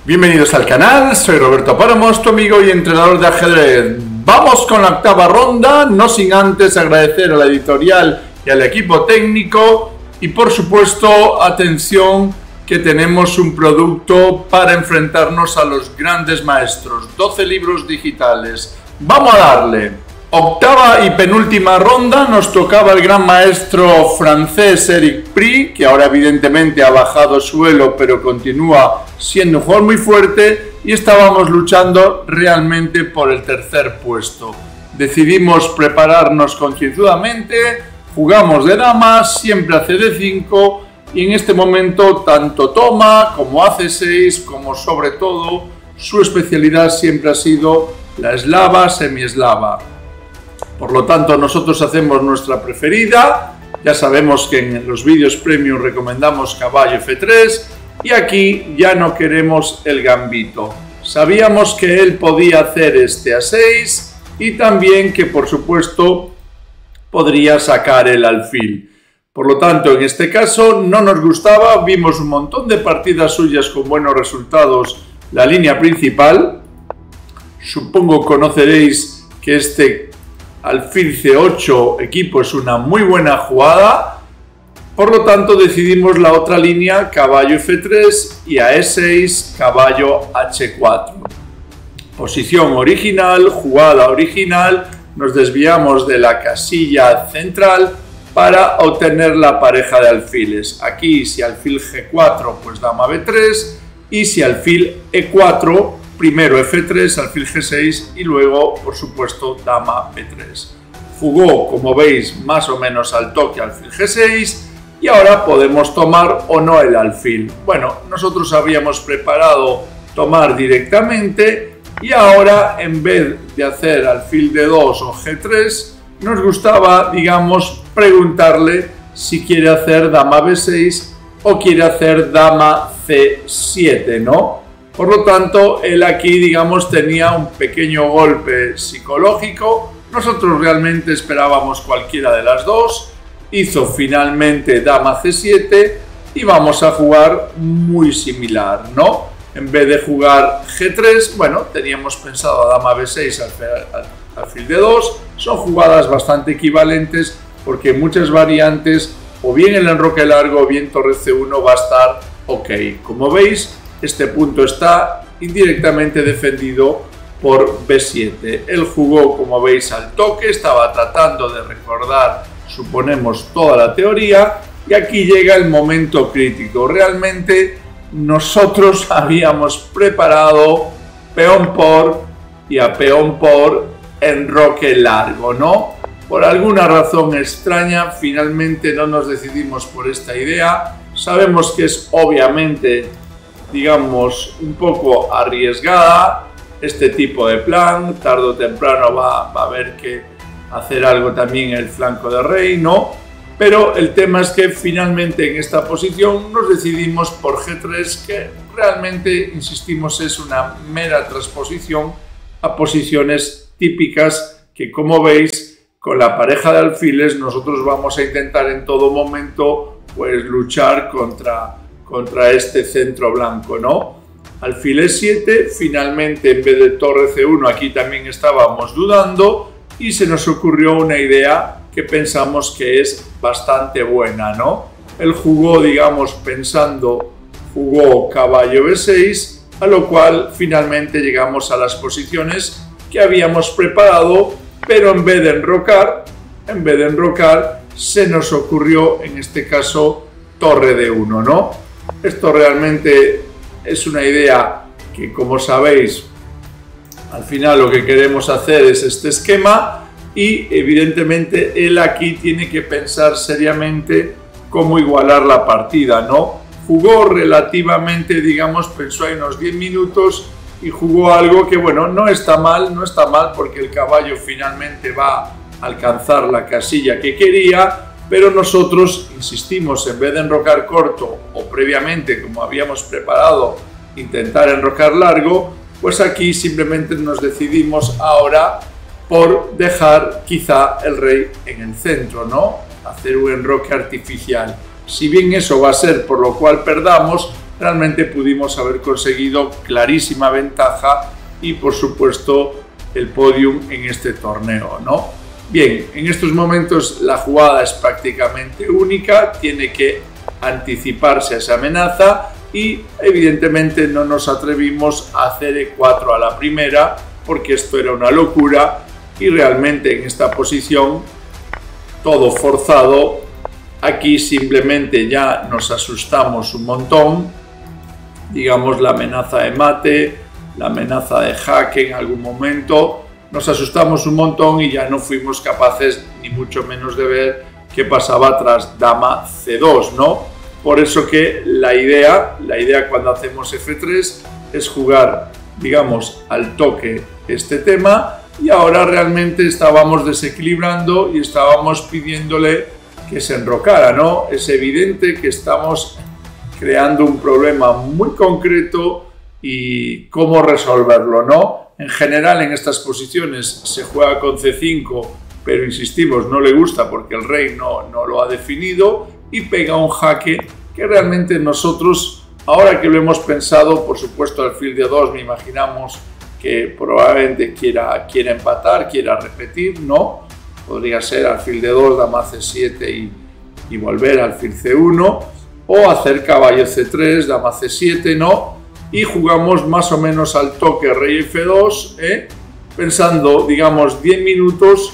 Bienvenidos al canal, soy Roberto Páramos, tu amigo y entrenador de ajedrez. Vamos con la octava ronda, no sin antes agradecer a la editorial y al equipo técnico y por supuesto, atención, que tenemos un producto para enfrentarnos a los grandes maestros, 12 libros digitales. ¡Vamos a darle! Octava y penúltima ronda, nos tocaba el gran maestro francés Eric Pry, que ahora evidentemente ha bajado suelo, pero continúa siendo un jugador muy fuerte, y estábamos luchando realmente por el tercer puesto. Decidimos prepararnos concienzudamente, jugamos de damas, siempre a CD5, y en este momento tanto toma como AC6, como sobre todo su especialidad siempre ha sido la eslava, semieslava. Por lo tanto, nosotros hacemos nuestra preferida. Ya sabemos que en los vídeos premium recomendamos caballo F3 y aquí ya no queremos el gambito. Sabíamos que él podía hacer este A6 y también que, por supuesto, podría sacar el alfil. Por lo tanto, en este caso no nos gustaba. Vimos un montón de partidas suyas con buenos resultados. La línea principal. Supongo conoceréis que este alfil C8 equipo es una muy buena jugada, por lo tanto decidimos la otra línea, caballo F3 y a E6, caballo H4. Posición original, jugada original, nos desviamos de la casilla central para obtener la pareja de alfiles. Aquí si alfil G4 pues dama B3 y si alfil E4 primero F3, alfil G6 y luego, por supuesto, dama B3. Jugó, como veis, más o menos al toque alfil G6 y ahora podemos tomar o no el alfil. Bueno, nosotros habíamos preparado tomar directamente y ahora, en vez de hacer alfil D2 o G3, nos gustaba, digamos, preguntarle si quiere hacer dama B6 o quiere hacer dama C7, ¿no? Por lo tanto, él aquí, digamos, tenía un pequeño golpe psicológico. Nosotros realmente esperábamos cualquiera de las dos. Hizo finalmente dama C7 y vamos a jugar muy similar, ¿no? En vez de jugar G3, bueno, teníamos pensado a dama B6, alfil D2. Son jugadas bastante equivalentes porque muchas variantes, o bien el enroque largo o bien torre C1 va a estar ok. Como veis, este punto está indirectamente defendido por B7. Él jugó, como veis, al toque, estaba tratando de recordar, suponemos, toda la teoría, y aquí llega el momento crítico. Realmente nosotros habíamos preparado peón por y a peón por enroque largo, ¿no? Por alguna razón extraña, finalmente no nos decidimos por esta idea. Sabemos que es obviamente, digamos, un poco arriesgada este tipo de plan, tarde o temprano va a haber que hacer algo también en el flanco de rey, ¿no? Pero el tema es que finalmente en esta posición nos decidimos por G3, que realmente, insistimos, es una mera transposición a posiciones típicas que, como veis, con la pareja de alfiles nosotros vamos a intentar en todo momento pues luchar contra este centro blanco, ¿no? Alfil E7, finalmente en vez de torre C1, aquí también estábamos dudando y se nos ocurrió una idea que pensamos que es bastante buena, ¿no? Él jugó, digamos, jugó caballo B6, a lo cual finalmente llegamos a las posiciones que habíamos preparado, pero en vez de enrocar, se nos ocurrió, en este caso, torre D1, ¿no? Esto realmente es una idea que, como sabéis, al final lo que queremos hacer es este esquema y evidentemente él aquí tiene que pensar seriamente cómo igualar la partida, ¿no? Jugó relativamente, digamos, pensó ahí unos 10 minutos y jugó algo que, bueno, no está mal porque el caballo finalmente va a alcanzar la casilla que quería. Pero nosotros insistimos, en vez de enrocar corto o previamente, como habíamos preparado, intentar enrocar largo, pues aquí simplemente nos decidimos ahora por dejar quizá el rey en el centro, ¿no? Hacer un enroque artificial. Si bien eso va a ser por lo cual perdamos, realmente pudimos haber conseguido clarísima ventaja y por supuesto el podium en este torneo, ¿no? Bien, en estos momentos la jugada es prácticamente única, tiene que anticiparse a esa amenaza y evidentemente no nos atrevimos a hacer E4 a la primera porque esto era una locura y realmente en esta posición todo forzado, aquí simplemente ya nos asustamos un montón, digamos la amenaza de mate, la amenaza de jaque en algún momento, nos asustamos un montón y ya no fuimos capaces ni mucho menos de ver qué pasaba tras dama C2, ¿no? Por eso que la idea cuando hacemos F3 es jugar, digamos, al toque este tema y ahora realmente estábamos desequilibrando y estábamos pidiéndole que se enrocara, ¿no? Es evidente que estamos creando un problema muy concreto y cómo resolverlo, ¿no? En general en estas posiciones se juega con C5, pero insistimos, no le gusta porque el rey no lo ha definido y pega un jaque que realmente nosotros, ahora que lo hemos pensado, por supuesto alfil de 2 me imaginamos que probablemente quiera empatar, quiera repetir, ¿no? Podría ser alfil de 2, dama C7 y volver alfil C1 o hacer caballo C3, dama C7, ¿no? Y jugamos más o menos al toque rey F2, pensando, digamos, 10 minutos,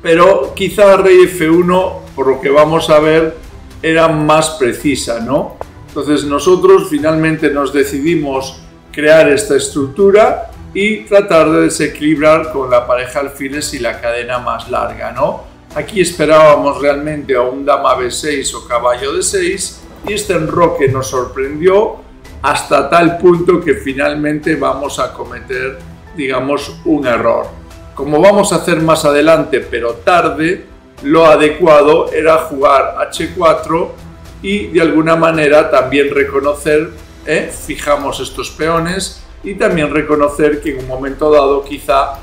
pero quizá rey F1, por lo que vamos a ver, era más precisa, ¿no? Entonces nosotros finalmente nos decidimos crear esta estructura y tratar de desequilibrar con la pareja alfiles y la cadena más larga, ¿no? Aquí esperábamos realmente a un dama B6 o caballo D6 y este enroque nos sorprendió hasta tal punto que finalmente vamos a cometer, digamos, un error. Como vamos a hacer más adelante, pero tarde, lo adecuado era jugar H4 y de alguna manera también reconocer, fijamos estos peones y también reconocer que en un momento dado quizá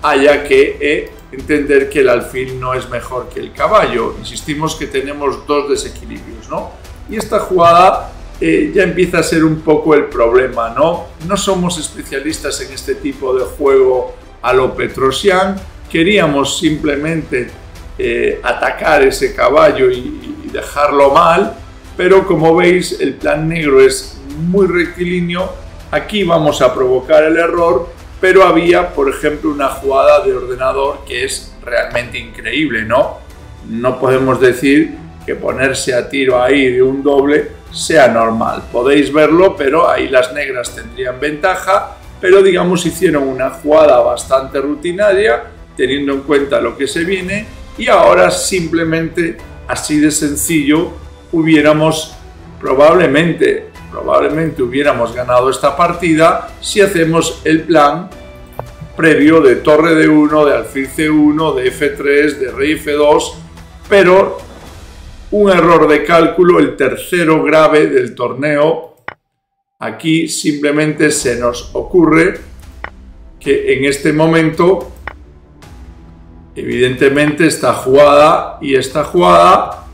haya que entender que el alfil no es mejor que el caballo. Insistimos que tenemos dos desequilibrios, ¿no? Y esta jugada ya empieza a ser un poco el problema, ¿no? No somos especialistas en este tipo de juego a lo Petrosian, queríamos simplemente atacar ese caballo y dejarlo mal, pero como veis el plan negro es muy rectilíneo, aquí vamos a provocar el error, pero había, por ejemplo, una jugada de ordenador que es realmente increíble, ¿no? No podemos decir que ponerse a tiro ahí de un doble sea normal. Podéis verlo, pero ahí las negras tendrían ventaja, pero digamos hicieron una jugada bastante rutinaria, teniendo en cuenta lo que se viene, y ahora simplemente, así de sencillo, hubiéramos probablemente hubiéramos ganado esta partida si hacemos el plan previo de torre D1, de alfil C1, de F3, de rey F2, pero un error de cálculo, el tercero grave del torneo. Aquí simplemente se nos ocurre que en este momento, evidentemente esta jugada y esta jugada,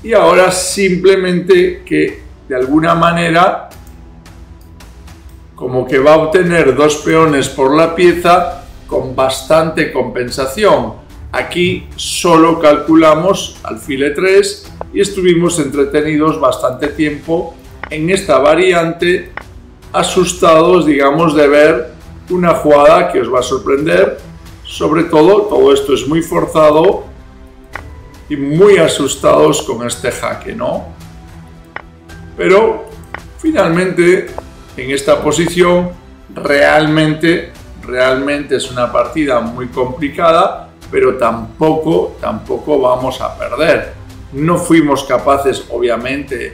y ahora simplemente que de alguna manera como que va a obtener dos peones por la pieza con bastante compensación. Aquí solo calculamos alfil E3 y estuvimos entretenidos bastante tiempo en esta variante, asustados, digamos, de ver una jugada que os va a sorprender. Sobre todo esto es muy forzado y muy asustados con este jaque, ¿no? Pero finalmente en esta posición realmente es una partida muy complicada, pero tampoco vamos a perder. No fuimos capaces, obviamente,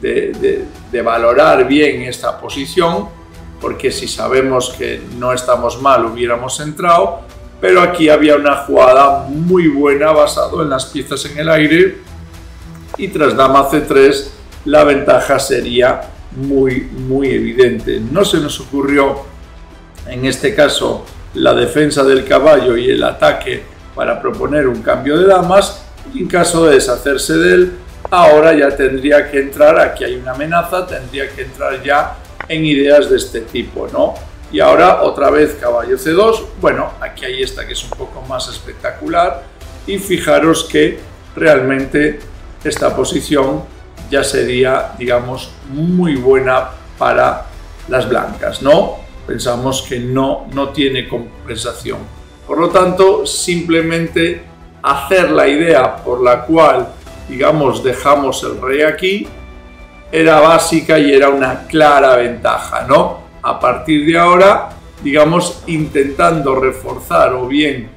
de valorar bien esta posición, porque si sabemos que no estamos mal hubiéramos entrado, pero aquí había una jugada muy buena basado en las piezas en el aire y tras dama C3 la ventaja sería muy evidente. No se nos ocurrió en este caso la defensa del caballo y el ataque para proponer un cambio de damas, y en caso de deshacerse de él ahora ya tendría que entrar, aquí hay una amenaza, tendría que entrar ya en ideas de este tipo, ¿no? Y ahora otra vez caballo C2, bueno, aquí hay esta que es un poco más espectacular y fijaros que realmente esta posición ya sería, digamos, muy buena para las blancas, ¿no? Pensamos que no tiene compensación. Por lo tanto, simplemente hacer la idea por la cual, digamos, dejamos el rey aquí, era básica y era una clara ventaja, ¿no? A partir de ahora, digamos, intentando reforzar o bien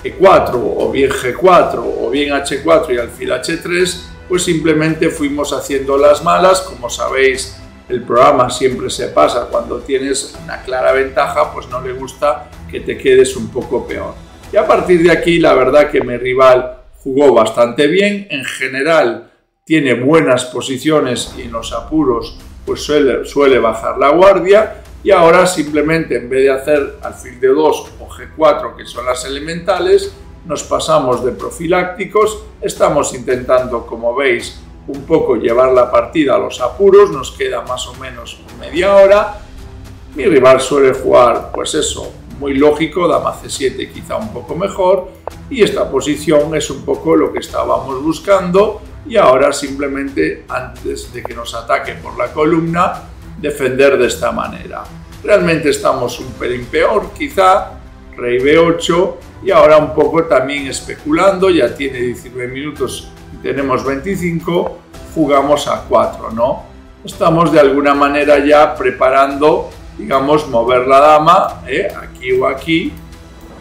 E4, o bien G4, o bien H4 y alfil H3, pues simplemente fuimos haciendo las malas. Como sabéis, el programa siempre se pasa cuando tienes una clara ventaja, pues no le gusta que te quedes un poco peor. Y a partir de aquí, la verdad que mi rival jugó bastante bien. En general, tiene buenas posiciones y en los apuros pues suele bajar la guardia. Y ahora simplemente, en vez de hacer alfil D2 o G4, que son las elementales, nos pasamos de profilácticos. Estamos intentando, como veis, un poco llevar la partida a los apuros. Nos queda más o menos media hora. Mi rival suele jugar, pues eso, muy lógico, dama C7 quizá un poco mejor, y esta posición es un poco lo que estábamos buscando. Y ahora simplemente, antes de que nos ataque por la columna, defender de esta manera. Realmente estamos un pelín peor, quizá, rey B8, y ahora un poco también especulando. Ya tiene 19 minutos y tenemos 25, jugamos a 4, ¿no? Estamos de alguna manera ya preparando, digamos, mover la dama, aquí o aquí,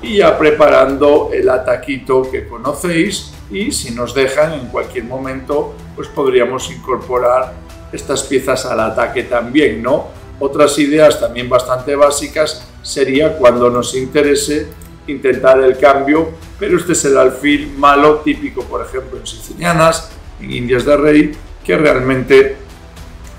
y ya preparando el ataquito que conocéis, y si nos dejan en cualquier momento, pues podríamos incorporar estas piezas al ataque también, ¿no? Otras ideas también bastante básicas sería, cuando nos interese, intentar el cambio, pero este es el alfil malo típico, por ejemplo, en sicilianas, en indias de rey, que realmente,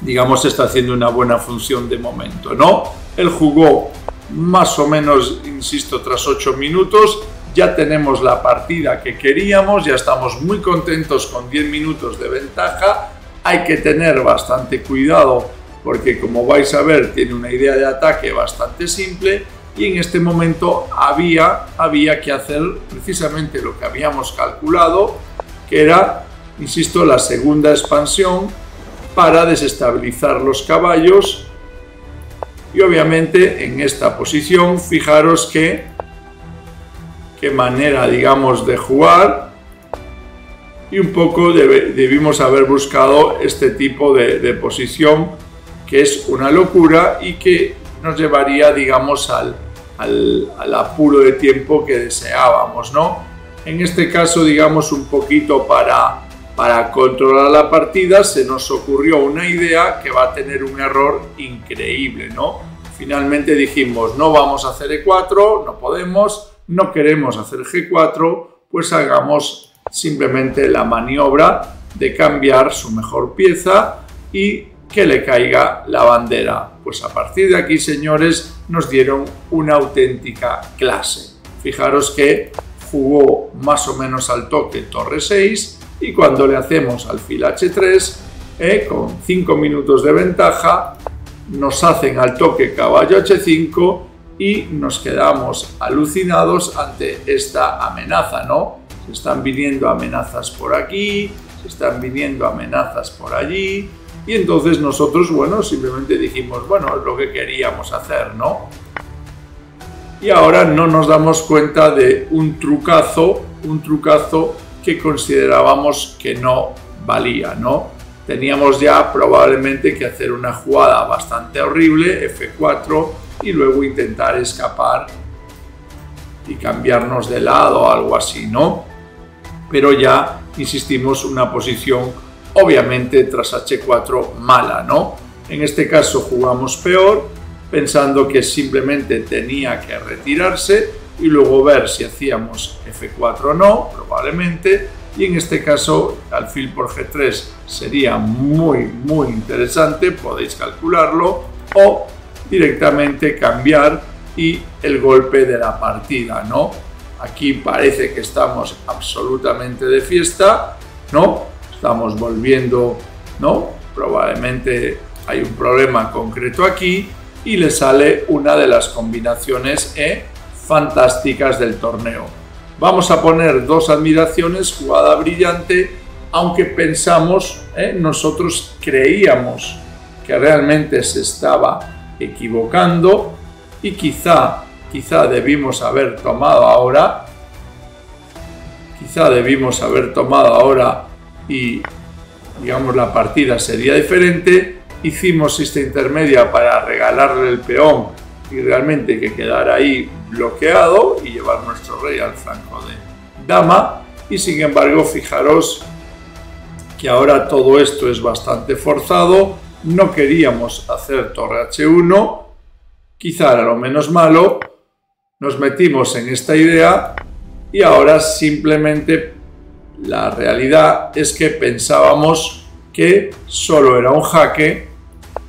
digamos, está haciendo una buena función de momento, ¿no? Él jugó más o menos, insisto, tras 8 minutos, ya tenemos la partida que queríamos, ya estamos muy contentos con 10 minutos de ventaja. Hay que tener bastante cuidado porque, como vais a ver, tiene una idea de ataque bastante simple, y en este momento había que hacer precisamente lo que habíamos calculado, que era, insisto, la segunda expansión para desestabilizar los caballos. Y obviamente en esta posición, fijaros qué manera, digamos, de jugar, y un poco debimos haber buscado este tipo de posición, que es una locura y que nos llevaría, digamos, al apuro de tiempo que deseábamos, ¿no? En este caso, digamos, un poquito para controlar la partida, se nos ocurrió una idea que va a tener un error increíble, ¿no? Finalmente dijimos, no vamos a hacer E4, no podemos, no queremos hacer G4, pues hagamos simplemente la maniobra de cambiar su mejor pieza y que le caiga la bandera. Pues a partir de aquí, señores, nos dieron una auténtica clase. Fijaros que jugó más o menos al toque torre 6, y cuando le hacemos alfil H3, con 5 minutos de ventaja, nos hacen al toque caballo H5 y nos quedamos alucinados ante esta amenaza, ¿no? Se están viniendo amenazas por aquí, se están viniendo amenazas por allí, y entonces nosotros, bueno, simplemente dijimos, bueno, es lo que queríamos hacer, ¿no? Y ahora no nos damos cuenta de un trucazo que considerábamos que no valía, ¿no? Teníamos ya probablemente que hacer una jugada bastante horrible, F4, y luego intentar escapar y cambiarnos de lado o algo así, ¿no? Pero ya, insistimos, una posición obviamente tras H4 mala, ¿no? En este caso jugamos peor, pensando que simplemente tenía que retirarse y luego ver si hacíamos F4 o no, probablemente, y en este caso alfil por G3 sería muy interesante, podéis calcularlo, o directamente cambiar y el golpe de la partida, ¿no? Aquí parece que estamos absolutamente de fiesta, ¿no? estamos volviendo, ¿no? Probablemente hay un problema concreto aquí y le sale una de las combinaciones fantásticas del torneo. Vamos a poner 2 admiraciones, jugada brillante, aunque pensamos, nosotros creíamos que realmente se estaba equivocando y quizá debimos haber tomado ahora, y digamos la partida sería diferente. Hicimos esta intermedia para regalarle el peón y realmente que quedara ahí bloqueado y llevar nuestro rey al flanco de dama, y sin embargo fijaros que ahora todo esto es bastante forzado. No queríamos hacer torre h1, quizá era lo menos malo, nos metimos en esta idea y ahora simplemente la realidad es que pensábamos que solo era un jaque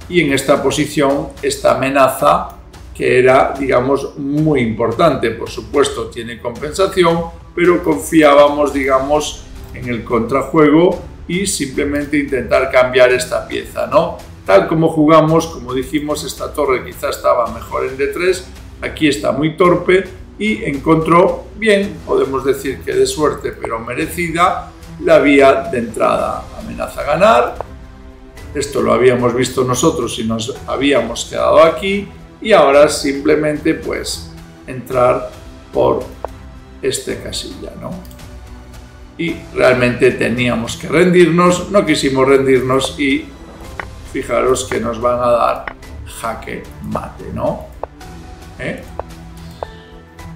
y en esta posición esta amenaza que era, digamos, muy importante. Por supuesto tiene compensación, pero confiábamos, digamos, en el contrajuego y simplemente intentar cambiar esta pieza, ¿no? Tal como jugamos, como dijimos, esta torre quizá estaba mejor en D3, aquí está muy torpe y encontró bien, podemos decir que de suerte, pero merecida, la vía de entrada. Amenaza a ganar, esto lo habíamos visto nosotros y nos habíamos quedado aquí, y ahora simplemente pues entrar por este casilla, ¿no? Y realmente teníamos que rendirnos, no quisimos rendirnos y fijaros que nos van a dar jaque mate, ¿no?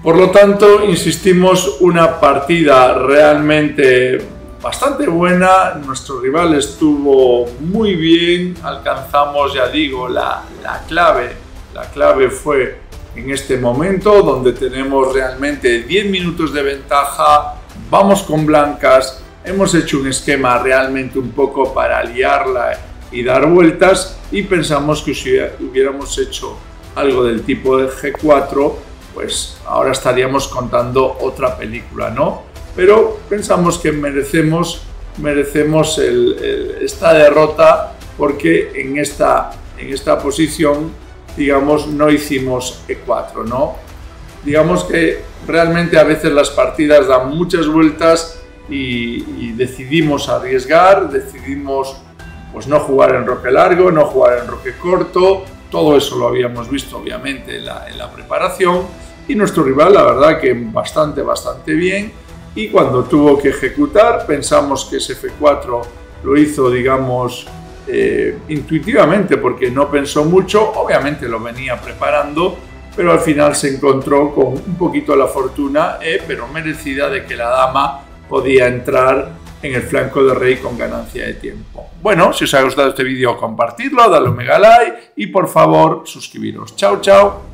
Por lo tanto, insistimos, una partida realmente bastante buena. Nuestro rival estuvo muy bien, alcanzamos, ya digo, la clave. La clave fue en este momento donde tenemos realmente 10 minutos de ventaja, vamos con blancas, hemos hecho un esquema realmente un poco para liarla y dar vueltas, y pensamos que si hubiéramos hecho algo del tipo de G4, pues ahora estaríamos contando otra película, ¿no? Pero pensamos que merecemos esta derrota porque en esta posición, digamos, no hicimos E4, ¿no? Digamos que realmente a veces las partidas dan muchas vueltas y decidimos arriesgar, decidimos pues no jugar en roque largo, no jugar en roque corto. Todo eso lo habíamos visto obviamente en la preparación, y nuestro rival la verdad que bastante bien, y cuando tuvo que ejecutar pensamos que ese F4 lo hizo, digamos, intuitivamente, porque no pensó mucho, obviamente lo venía preparando, pero al final se encontró con un poquito la fortuna, pero merecida, de que la dama podía entrar en el flanco de rey con ganancia de tiempo. Bueno, si os ha gustado este vídeo, compartidlo, dadle un mega like y por favor suscribiros. Chao, chao.